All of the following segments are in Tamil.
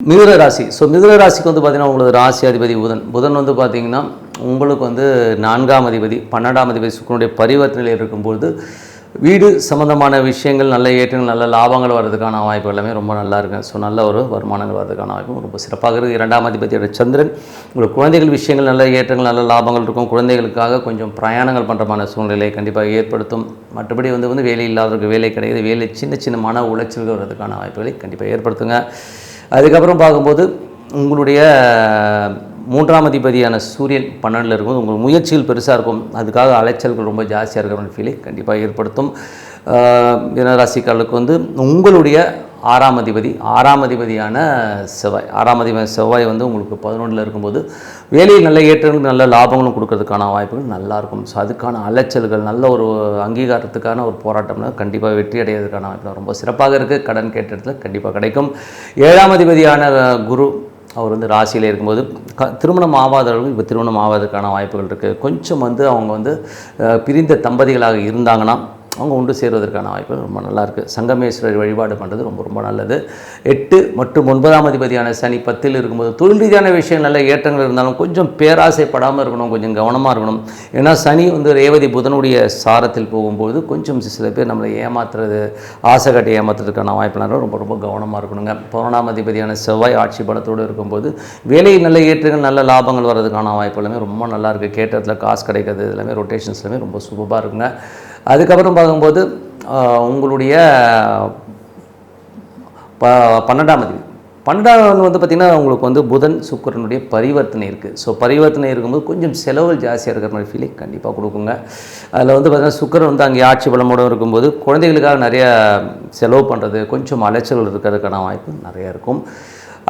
மிதுன ராசி. மிதுன ராசிக்கு வந்து பார்த்தீங்கன்னா, உங்களுக்கு ராசி அதிபதி புதன். புதன் வந்து பார்த்தீங்கன்னா, உங்களுக்கு வந்து 4ஆம் அதிபதி, 12ஆம் அதிபதி சுக்கிரனுடைய பரிவர்த்தனையில் இருக்கும்பொழுது, வீடு சம்மந்தமான விஷயங்கள், நல்ல ஏற்றங்கள், நல்ல லாபங்கள் வர்றதுக்கான வாய்ப்பு எல்லாமே ரொம்ப நல்லா இருக்குது. நல்ல ஒரு வருமானங்கள் வர்றதுக்கான வாய்ப்பும் ரொம்ப சிறப்பாக இருக்குது. 2ஆம் அதிபதியோட சந்திரன், உங்களுக்கு குழந்தைகள் விஷயங்கள், நல்ல ஏற்றங்கள், நல்ல லாபங்கள் இருக்கும். குழந்தைகளுக்காக கொஞ்சம் பிரயாணங்கள் பண்ணுறமான சூழ்நிலையை கண்டிப்பாக ஏற்படுத்தும். மற்றபடி வந்து வேலை இல்லாதவருக்கு வேலை கிடையாது. வேலை சின்ன சின்ன மன உளைச்சல்கள் வர்றதுக்கான வாய்ப்புகளை கண்டிப்பாக ஏற்படுத்துங்க. அதுக்கப்புறம் பார்க்கும்போது உங்களுடைய 3ஆம் அதிபதியான சூரியன் 12ல் இருக்கும்போது உங்களுக்கு முயற்சிகள் பெருசாக இருக்கும். அதுக்காக அலைச்சல்கள் ரொம்ப ஜாஸ்தியாக இருக்கிற ஃபீலை கண்டிப்பாக ஏற்படுத்தும். மீனராசிக்காரர்களுக்கு வந்து உங்களுடைய 6ஆம் அதிபதியான செவ்வாய், 6ஆம் அதிபதி செவ்வாய் வந்து உங்களுக்கு 11ல் இருக்கும்போது வேலையில் நல்ல ஏற்றங்களும் நல்ல லாபங்களும் கொடுக்கறதுக்கான வாய்ப்புகள் நல்லாயிருக்கும். அதுக்கான அலைச்சல்கள், நல்ல ஒரு அங்கீகாரத்துக்கான ஒரு போராட்டம்னா கண்டிப்பாக வெற்றி அடைவதற்கான வாய்ப்பு ரொம்ப சிறப்பாக இருக்குது. கடன் கேட்ட இடத்துல கண்டிப்பாக கிடைக்கும். 7ஆம் அதிபதியான குரு, அவர் வந்து ராசியில் இருக்கும்போது திருமணம் ஆகாதவர்கள் இப்போ திருமணம் ஆவதற்கான வாய்ப்புகள் இருக்குது. கொஞ்சம் வந்து அவங்க வந்து பிரிந்த தம்பதிகளாக இருந்தாங்கன்னா அவங்க ஒன்று சேருவதற்கான வாய்ப்புகள் ரொம்ப நல்லாயிருக்கு. சங்கமேஸ்வரர் வழிபாடு பண்ணுறது ரொம்ப ரொம்ப நல்லது. 8 மற்றும் 9ஆம் அதிபதியான சனி 10ல் இருக்கும்போது தொழில் ரீதியான விஷயம் நல்ல ஏற்றங்கள் இருந்தாலும் கொஞ்சம் பேராசைப்படாமல் இருக்கணும், கொஞ்சம் கவனமாக இருக்கணும். ஏன்னா சனி வந்து ரேவதி புதனுடைய சாரத்தில் போகும்போது கொஞ்சம் சில பேர் நம்மளை ஏமாத்துறது, ஆசை காட்டி ஏமாத்துறதுக்கான வாய்ப்புலாம் ரொம்ப ரொம்ப கவனமாக இருக்கணுங்க. 11ஆம் அதிபதியான செவ்வாய் ஆட்சி பலத்தோடு இருக்கும்போது வேலையில் நல்ல ஏற்றங்கள், நல்ல லாபங்கள் வர்றதுக்கான வாய்ப்பு எல்லாமே ரொம்ப நல்லாயிருக்கு. கேட்டதில் காசு கிடைக்கிறது எல்லாமே ரொட்டேஷன்ஸ் எல்லாமே ரொம்ப சூப்பராக இருக்குங்க. அதுக்கப்புறம் பார்க்கும்போது உங்களுடைய 12ஆம் அதிபதி, 12ஆம் வந்து பார்த்திங்கன்னா உங்களுக்கு வந்து புதன் சுக்கிரனுடைய பரிவர்த்தனை இருக்குது. பரிவர்த்தனை இருக்கும்போது கொஞ்சம் செலவுகள் ஜாஸ்தியாக இருக்கிற மாதிரி ஃபீலை கண்டிப்பாக கொடுக்குங்க. அதில் வந்து பார்த்திங்கன்னா சுக்கிரன் வந்து அங்கே ஆட்சி பலமோடு இருக்கும்போது குழந்தைகளுக்காக நிறைய செலவு பண்ணுறது, கொஞ்சம் அலைச்சல்கள் இருக்கிறதுக்கான வாய்ப்பு நிறையா இருக்கும்.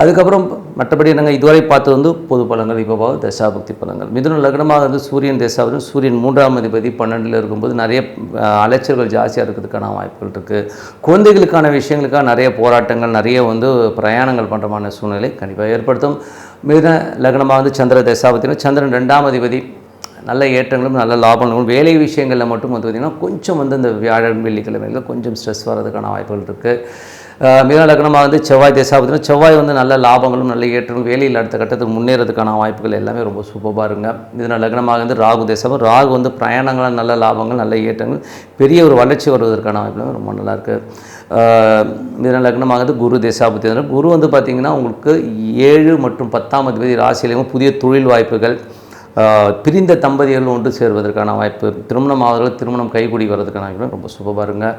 அதுக்கப்புறம் மற்றபடி நாங்கள் இதுவரை பார்த்து வந்து பொது பலங்கள், இப்போ தசாபக்தி பலங்கள். மிதுன லக்னமாக வந்து சூரியன் தசாபதி, சூரியன் 3ஆம் அதிபதி 12ல் இருக்கும்போது நிறைய அலைச்சல்கள் ஜாஸ்தியாக இருக்கிறதுக்கான வாய்ப்புகள் இருக்குது. குழந்தைகளுக்கான விஷயங்களுக்காக நிறைய போராட்டங்கள், நிறைய வந்து பிரயாணங்கள் பண்ணுறமான சூழ்நிலை கண்டிப்பாக ஏற்படுத்தும். மிதுன லக்னமாக வந்து சந்திர தசாபத்தினா சந்திரன் 2ஆம் அதிபதி, நல்ல ஏற்றங்களும் நல்ல லாபங்களும். வேலை விஷயங்களில் மட்டும் வந்து பார்த்திங்கன்னா கொஞ்சம் வந்து இந்த வியாழன் வெள்ளிக்கிழமைகளில் கொஞ்சம் ஸ்ட்ரெஸ் வர்றதுக்கான வாய்ப்புகள் இருக்குது. மிதுன லக்னமாக வந்து செவ்வாய் தசாபத்தினா செவ்வாய் வந்து நல்ல லாபங்களும் நல்ல ஏற்றங்களும், வேலையில் அடுத்த கட்டத்துக்கு முன்னேறதுக்கான வாய்ப்புகள் எல்லாமே ரொம்ப சூப்பராக இருங்க. மிதுன லக்னமாக வந்து ராகு தசாபம், ராகு வந்து பிரயாணங்கள், நல்ல லாபங்கள், நல்ல ஏற்றங்கள், பெரிய ஒரு வளர்ச்சி வருவதற்கான வாய்ப்புகள் ரொம்ப நல்லாயிருக்கு. மிதுன லக்னமாக வந்து குரு தசாபத்தி, குரு வந்து பார்த்திங்கன்னா உங்களுக்கு 7 மற்றும் 10ஆம் அதிபதி ராசியிலையும் புதிய தொழில் வாய்ப்புகள், பிரிந்த தம்பதிகள் ஒன்று சேர்வதற்கான வாய்ப்பு, திருமணம் ஆவதற்கு திருமணம் கைகூடி வர்றதுக்கான வாய்ப்பு ரொம்ப சூப்பராக இருங்க.